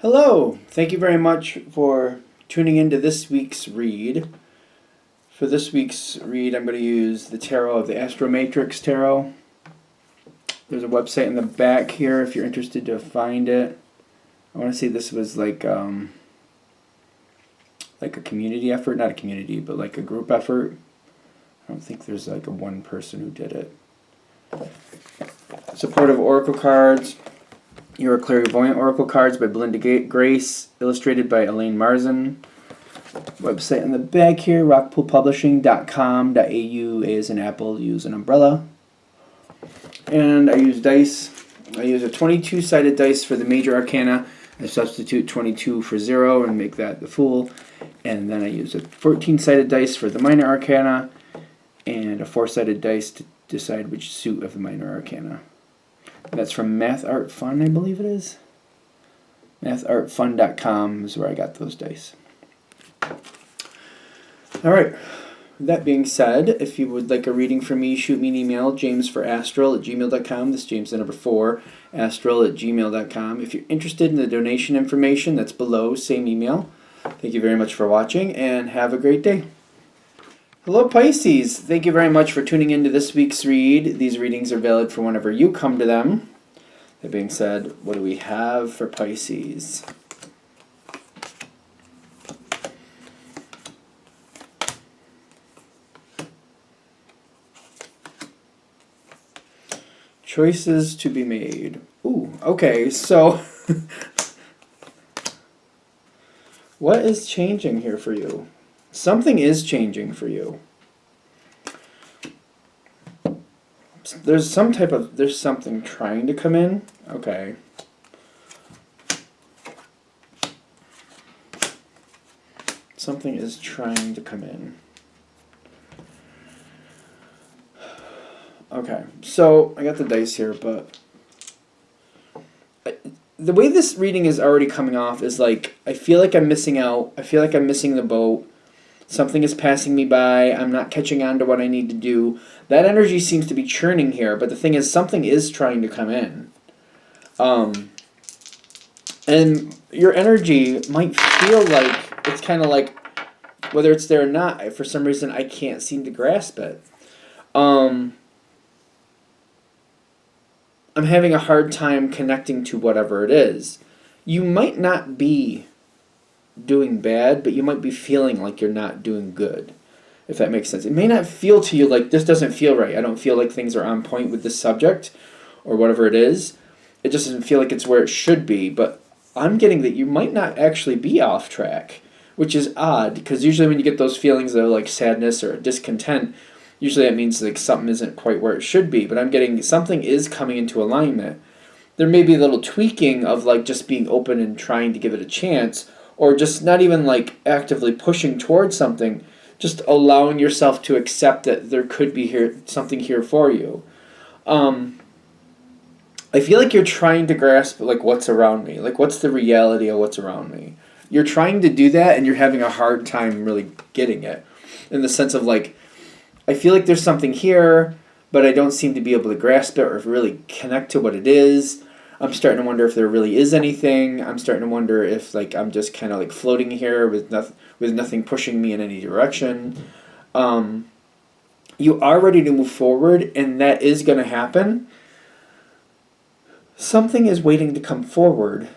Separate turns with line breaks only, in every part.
Hello! Thank you very much for tuning into this week's read. For this week's read, I'm going to use the tarot of the Astromatrix Tarot. There's a website in the back here if you're interested to find it. I want to say this was like a community effort, not a community, but like a group effort. I don't think there's like a one person who did it. Supportive Oracle cards. Your Clairvoyant Oracle cards by Belinda Grace, illustrated by Elaine Marzin. Website in the back here, rockpoolpublishing.com.au, A as in apple, U as an umbrella. And I use dice. I use a 22-sided dice for the major arcana. I substitute 22 for 0 and make that the Fool. And then I use a 14-sided dice for the minor arcana and a 4-sided dice to decide which suit of the minor arcana. That's from Math Art Fun, I believe it is. MathArtFun.com is where I got those dice. Alright, with that being said, if you would like a reading from me, shoot me an email, jamesforastral@gmail.com. This is James the number 4, astral@gmail.com. If you're interested in the donation information, that's below, same email. Thank you very much for watching, and have a great day. Hello Pisces, thank you very much for tuning into this week's read. These readings are valid for whenever you come to them. That being said, what do we have for Pisces? Choices to be made. Ooh, okay, so what is changing here for you? Something is changing for you. There's something trying to come in. Okay. Something is trying to come in. Okay, so I got the dice here, but the way this reading is already coming off is like, I feel like I'm missing out. I feel like I'm missing the boat. Something is passing me by. I'm not catching on to what I need to do. That energy seems to be churning here, but the thing is, something is trying to come in. And your energy might feel like, it's kind of like, whether it's there or not, for some reason I can't seem to grasp it. I'm having a hard time connecting to whatever it is. You might not be doing bad, but you might be feeling like you're not doing good, if that makes sense. It may not feel to you like, this doesn't feel right. I don't feel like things are on point with this subject, or whatever it is. It just doesn't feel like it's where it should be, but I'm getting that you might not actually be off track, which is odd, because usually when you get those feelings of like sadness or discontent, usually that means like something isn't quite where it should be, but I'm getting something is coming into alignment. There may be a little tweaking of like just being open and trying to give it a chance, or just not even like actively pushing towards something, just allowing yourself to accept that there could be something here for you. I feel like you're trying to grasp like what's around me, like what's the reality of what's around me. You're trying to do that and you're having a hard time really getting it, in the sense of like, I feel like there's something here, but I don't seem to be able to grasp it or really connect to what it is. I'm starting to wonder if there really is anything. I'm starting to wonder if like I'm just kind of like floating here with nothing pushing me in any direction. You are ready to move forward, and that is going to happen. Something is waiting to come forward.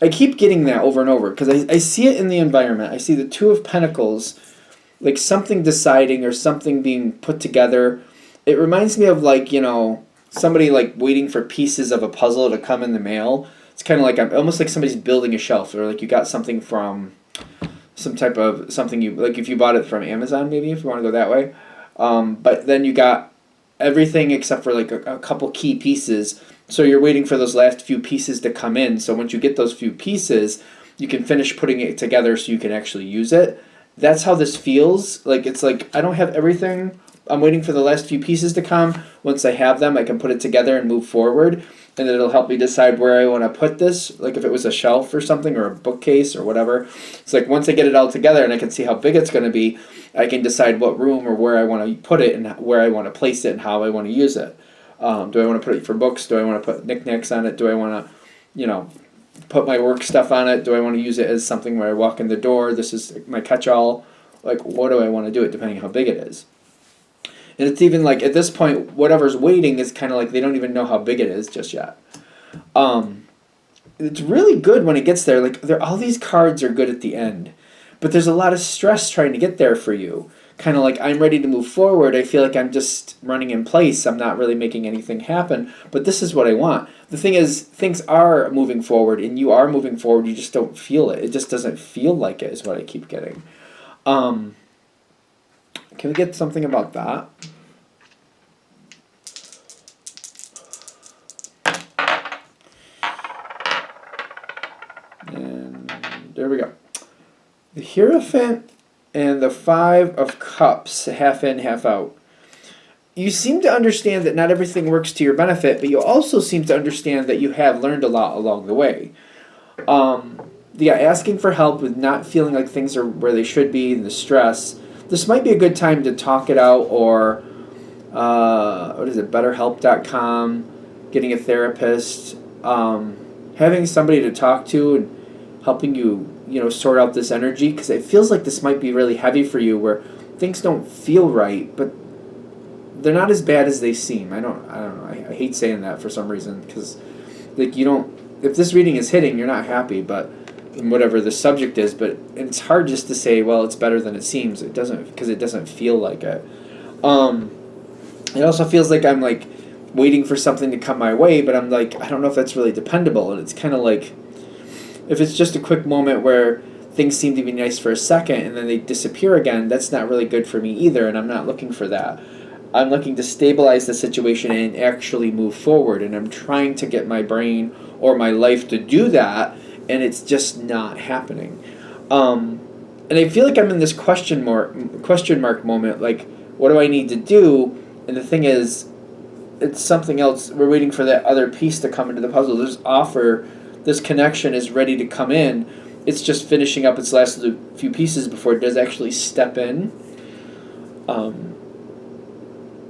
I keep getting that over and over because I see it in the environment. I see the Two of Pentacles, like something deciding or something being put together. It reminds me of like, somebody like waiting for pieces of a puzzle to come in the mail. It's kind of like, almost like somebody's building a shelf, or like you got something from some type of something like if you bought it from Amazon, maybe, if you want to go that way. But then you got everything except for like a couple key pieces. So you're waiting for those last few pieces to come in. So once you get those few pieces, you can finish putting it together so you can actually use it. That's how this feels. Like, it's like I don't have everything. I'm waiting for the last few pieces to come. Once I have them, I can put it together and move forward. And then it'll help me decide where I want to put this. Like if it was a shelf or something, or a bookcase or whatever. It's like once I get it all together and I can see how big it's going to be, I can decide what room or where I want to put it and where I want to place it and how I want to use it. Do I want to put it for books? Do I want to put knickknacks on it? Do I want to, put my work stuff on it? Do I want to use it as something where I walk in the door? This is my catch-all. Like, what do I want to do it, depending on how big it is? And it's even like, at this point, whatever's waiting is kind of like they don't even know how big it is just yet. It's really good when it gets there. Like, all these cards are good at the end. But there's a lot of stress trying to get there for you. Kind of like, I'm ready to move forward. I feel like I'm just running in place. I'm not really making anything happen. But this is what I want. The thing is, things are moving forward, and you are moving forward. You just don't feel it. It just doesn't feel like it, is what I keep getting. Can we get something about that? And there we go. The Hierophant and the Five of Cups, half in, half out. You seem to understand that not everything works to your benefit, but you also seem to understand that you have learned a lot along the way. Yeah, asking for help with not feeling like things are where they should be, and the stress. This might be a good time to talk it out, or what is it, BetterHelp.com, getting a therapist, having somebody to talk to and helping you, sort out this energy, because it feels like this might be really heavy for you, where things don't feel right, but they're not as bad as they seem. I don't know. I hate saying that for some reason, because like if this reading is hitting, you're not happy, but whatever the subject is, but it's hard just to say, well, it's better than it seems. It doesn't, because it doesn't feel like it. It also feels like I'm like waiting for something to come my way, but I'm like, I don't know if that's really dependable. And it's kind of like, if it's just a quick moment where things seem to be nice for a second and then they disappear again, that's not really good for me either, and I'm not looking for that. I'm looking to stabilize the situation and actually move forward, and I'm trying to get my brain or my life to do that, and it's just not happening. And I feel like I'm in this question mark moment, like, what do I need to do? And the thing is, it's something else. We're waiting for that other piece to come into the puzzle. This connection is ready to come in. It's just finishing up its last few pieces before it does actually step in. I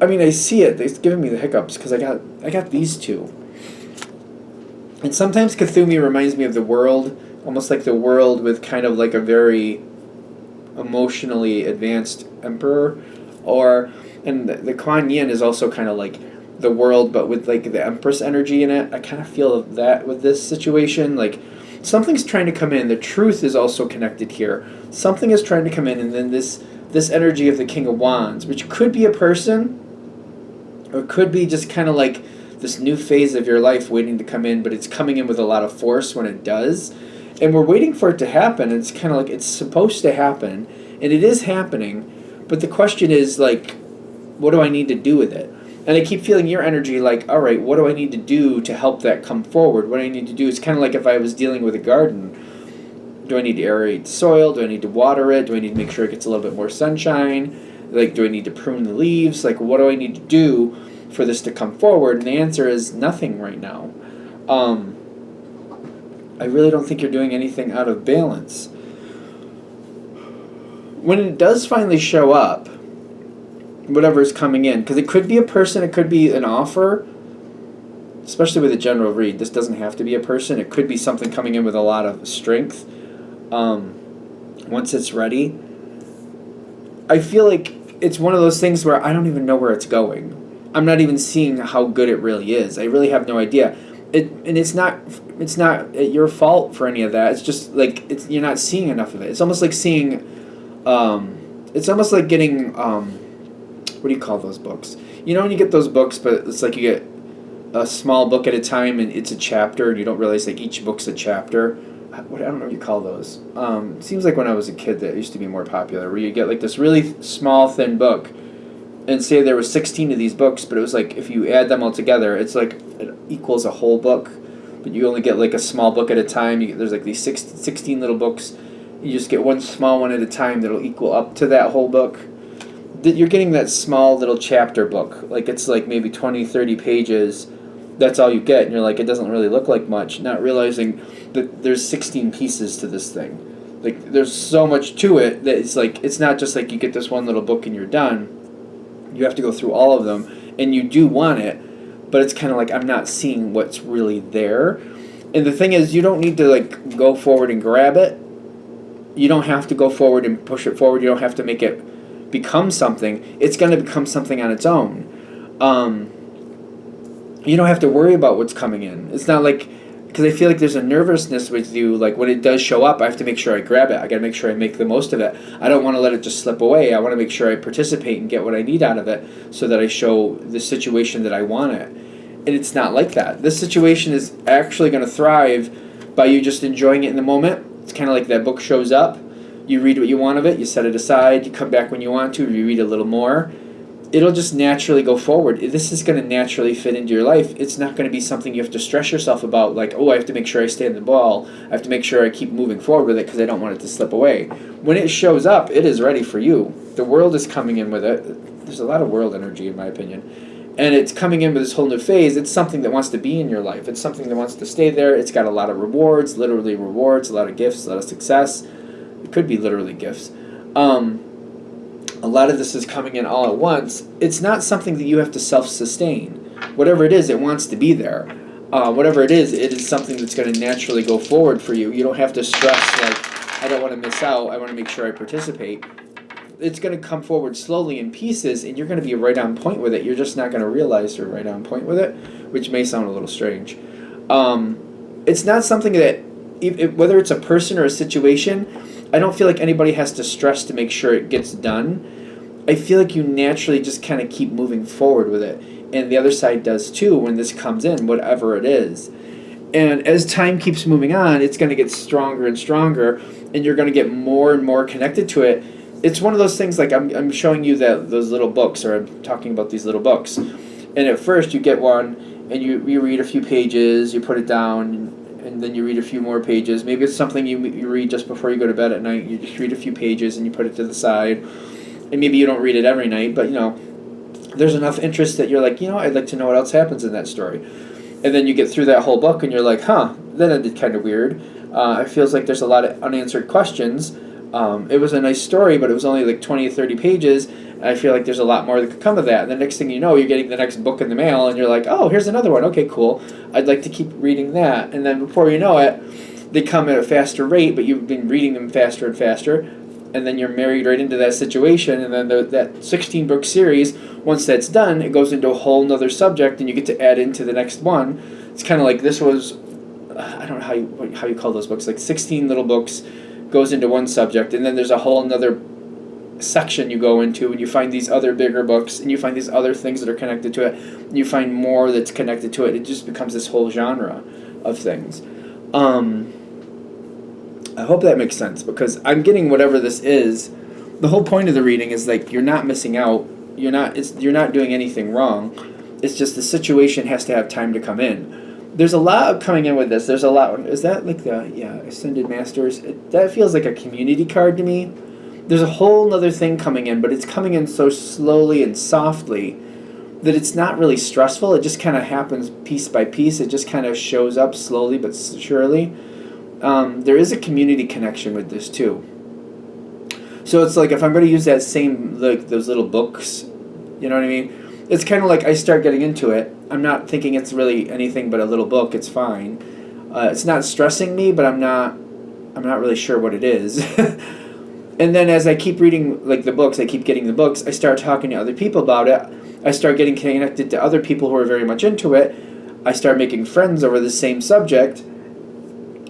mean, I see it. It's giving me the hiccups because I got these two. And sometimes Cthulhu reminds me of the world, almost like the world with kind of like a very emotionally advanced emperor, and the Kuan Yin is also kind of like the world, but with like the Empress energy in it. I kind of feel that with this situation, like something's trying to come in. The truth is also connected here. Something is trying to come in, and then this energy of the King of Wands, which could be a person, or could be just kind of like this new phase of your life waiting to come in, but it's coming in with a lot of force when it does. And we're waiting for it to happen. It's kind of like it's supposed to happen, and it is happening. But the question is, like, what do I need to do with it? And I keep feeling your energy like, all right, what do I need to do to help that come forward? What I need to do is kind of like if I was dealing with a garden. Do I need to aerate the soil? Do I need to water it? Do I need to make sure it gets a little bit more sunshine? Like, do I need to prune the leaves? Like, what do I need to do for this to come forward? And the answer is nothing right now. I really don't think you're doing anything out of balance. When it does finally show up, whatever's coming in, because it could be a person, it could be an offer, especially with a general read. This doesn't have to be a person. It could be something coming in with a lot of strength. Once it's ready, I feel like it's one of those things where I don't even know where it's going. I'm not even seeing how good it really is. I really have no idea. It's not your fault for any of that. It's just like you're not seeing enough of it. It's almost like seeing, it's almost like getting, what do you call those books? You know when you get those books, but it's like you get a small book at a time and it's a chapter, and you don't realize like each book's a chapter. I don't know what you call those. It seems like when I was a kid that used to be more popular, where you get like this really small, thin book, and say there were 16 of these books, but it was like if you add them all together, it's like it equals a whole book, but you only get like a small book at a time. There's like these 16 little books. You just get one small one at a time that'll equal up to that whole book. You're getting that small little chapter book. Like it's like maybe 20, 30 pages. That's all you get, and you're like, it doesn't really look like much, not realizing that there's 16 pieces to this thing. Like, there's so much to it that it's like, it's not just like you get this one little book and you're done. You have to go through all of them, and you do want it, but it's kind of like I'm not seeing what's really there. And the thing is, you don't need to like go forward and grab it. You don't have to go forward and push it forward. You don't have to make it become something. It's going to become something on its own. You don't have to worry about what's coming in. It's not like, because I feel like there's a nervousness with you, like when it does show up, I have to make sure I grab it. I got to make sure I make the most of it. I don't want to let it just slip away. I want to make sure I participate and get what I need out of it so that I show the situation that I want it. And it's not like that. This situation is actually going to thrive by you just enjoying it in the moment. It's kind of like that book shows up. You read what you want of it. You set it aside. You come back when you want to. You read a little more. It'll just naturally go forward. This is going to naturally fit into your life. It's not going to be something you have to stress yourself about, like, oh, I have to make sure I stay on the ball. I have to make sure I keep moving forward with it because I don't want it to slip away. When it shows up, it is ready for you. The world is coming in with it. There's a lot of world energy, in my opinion. And it's coming in with this whole new phase. It's something that wants to be in your life. It's something that wants to stay there. It's got a lot of rewards, literally rewards, a lot of gifts, a lot of success. It could be literally gifts. A lot of this is coming in all at once. It's not something that you have to self-sustain. Whatever it is, it wants to be there. Whatever it is something that's going to naturally go forward for you. You don't have to stress, like, I don't want to miss out. I want to make sure I participate. It's going to come forward slowly in pieces, and you're going to be right on point with it. You're just not going to realize you're right on point with it, which may sound a little strange. It's not something that, whether it's a person or a situation, I don't feel like anybody has to stress to make sure it gets done. I feel like you naturally just kind of keep moving forward with it. And the other side does too when this comes in, whatever it is. And as time keeps moving on, it's going to get stronger and stronger, and you're going to get more and more connected to it. It's one of those things, like I'm showing you those little books, or I'm talking about these little books. And at first you get one, and you read a few pages, you put it down, and then you read a few more pages. Maybe it's something you read just before you go to bed at night. You just read a few pages and you put it to the side. And maybe you don't read it every night, but, there's enough interest that you're like, I'd like to know what else happens in that story. And then you get through that whole book and you're like, that ended kind of weird. It feels like there's a lot of unanswered questions. It was a nice story, but it was only like 20 or 30 pages. I feel like there's a lot more that could come of that. And the next thing you know, you're getting the next book in the mail, and you're like, oh, here's another one. Okay, cool. I'd like to keep reading that. And then before you know it, they come at a faster rate, but you've been reading them faster and faster. And then you're married right into that situation. And then that 16-book series, once that's done, it goes into a whole nother subject, and you get to add into the next one. It's kind of like this was, I don't know how you call those books, like 16 little books goes into one subject, and then there's a whole nother section you go into, and you find these other bigger books, and you find these other things that are connected to it, and you find more that's connected to it. It just becomes this whole genre of things. I hope that makes sense, because I'm getting whatever this is. The whole point of the reading is like you're not missing out. You're not doing anything wrong. It's just the situation has to have time to come in. There's a lot coming in with this. There's a lot. Is that like Ascended Masters? That feels like a community card to me. There's a whole other thing coming in, but it's coming in so slowly and softly that it's not really stressful. It just kind of happens piece by piece. It just kind of shows up slowly but surely. There is a community connection with this too. So it's like if I'm going to use that same, like those little books, you know what I mean? It's kind of like I start getting into it. I'm not thinking it's really anything but a little book. It's fine. It's not stressing me, but I'm not really sure what it is. And then as I keep reading like the books, I keep getting the books, I start talking to other people about it. I start getting connected to other people who are very much into it. I start making friends over the same subject.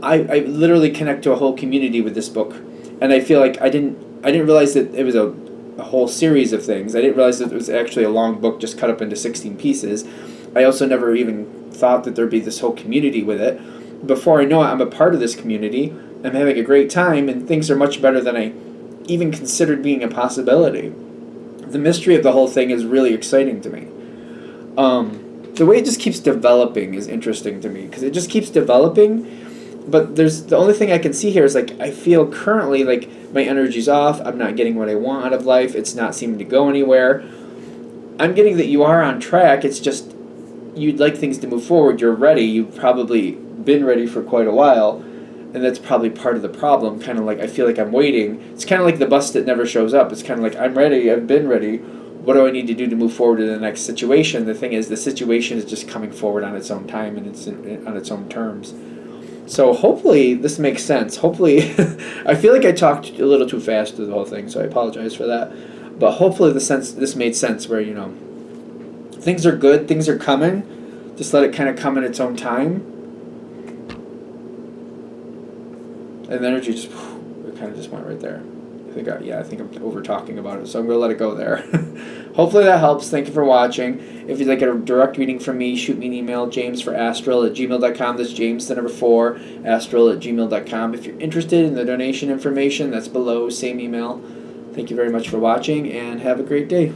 I literally connect to a whole community with this book. And I feel like I didn't realize that it was a whole series of things. I didn't realize that it was actually a long book just cut up into 16 pieces. I also never even thought that there'd be this whole community with it. Before I know it, I'm a part of this community. I'm having a great time, and things are much better than I even considered being a possibility. The mystery of the whole thing is really exciting to me. The way it just keeps developing is interesting to me, because it just keeps developing. But the only thing I can see here is like I feel currently like my energy's off. I'm not getting what I want out of life. It's not seeming to go anywhere. I'm getting that you are on track. It's just you'd like things to move forward. You're ready. You've probably been ready for quite a while, and that's probably part of the problem. Kind of like I feel like I'm waiting. It's kind of like the bus that never shows up. It's kind of like I'm ready. I've been ready. What do I need to do to move forward to the next situation? The thing is, the situation is just coming forward on its own time and it's on its own terms. So hopefully this makes sense. Hopefully, I feel like I talked a little too fast through the whole thing, so I apologize for that. But hopefully this made sense where, things are good, things are coming. Just let it kind of come in its own time. And the energy just, it kind of just went right there. I think I'm over talking about it, so I'm going to let it go there. Hopefully that helps. Thank you for watching. If you'd like a direct reading from me, shoot me an email, jamesforastral@gmail.com. That's James, the number 4, astral@gmail.com. If you're interested in the donation information, that's below, same email. Thank you very much for watching, and have a great day.